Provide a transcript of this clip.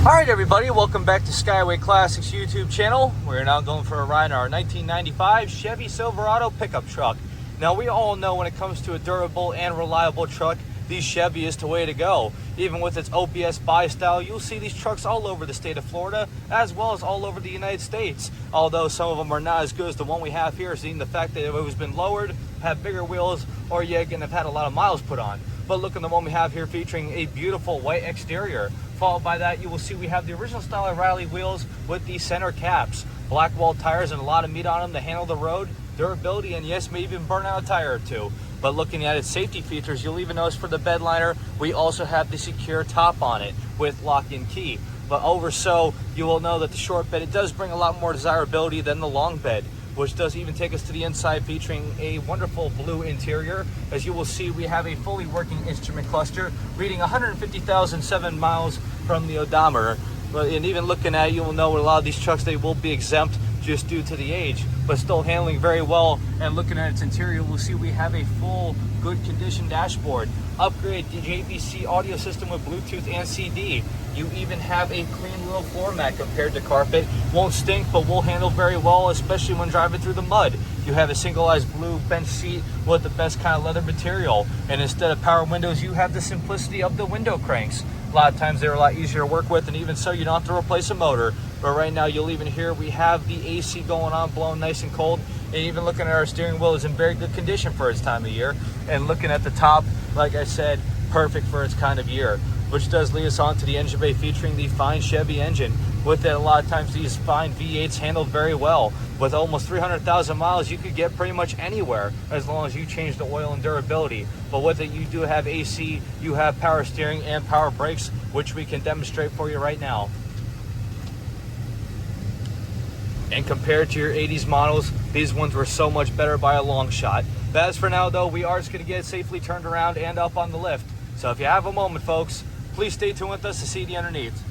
Alright everybody, welcome back to Skyway Classics YouTube channel. We're now going for a ride in our 1995 Chevy Silverado pickup truck. Now we all know when it comes to a durable and reliable truck, the Chevy is the way to go. Even with its OPS buy style, you'll see these trucks all over the state of Florida as well as all over the United States. Although some of them are not as good as the one we have here, seeing the fact that it has been lowered, have bigger wheels, or yet again have had a lot of miles put on. But look at the one we have here featuring a beautiful white exterior. Followed by that, you will see we have the original style of Riley wheels with the center caps, black wall tires and a lot of meat on them to handle the road, durability, and yes, may even burn out a tire or two. But looking at its safety features, you'll even notice for the bed liner, we also have the secure top on it with lock-in key. But over so, you will know that the short bed, it does bring a lot more desirability than the long bed, which does even take us to the inside, featuring a wonderful blue interior. As you will see, we have a fully working instrument cluster reading 150,007 miles from the odometer. And even looking at it, you will know with a lot of these trucks, they will be exempt just due to the age, but still handling very well. And looking at its interior, we'll see we have a full good condition dashboard, upgrade JVC audio system with Bluetooth and CD. You even have a clean little floor mat compared to carpet. Won't stink, but will handle very well, especially when driving through the mud. You have a singleized blue bench seat with the best kind of leather material. And instead of power windows, you have the simplicity of the window cranks. A lot of times they're a lot easier to work with, and even so, you don't have to replace a motor. But right now, you'll even hear we have the AC going on, blowing nice and cold. And even looking at our steering wheel is in very good condition for its time of year. And looking at the top, like I said, perfect for its kind of year. Which does lead us on to the engine bay featuring the fine Chevy engine. With it, a lot of times these fine V8s handled very well. With almost 300,000 miles, you could get pretty much anywhere as long as you change the oil and durability. But with it, you do have AC, you have power steering and power brakes, which we can demonstrate for you right now. And compared to your 80s models, these ones were so much better by a long shot. But as for now though, we are just going to get it safely turned around and up on the lift. So if you have a moment, folks, please stay tuned with us to see the underneath.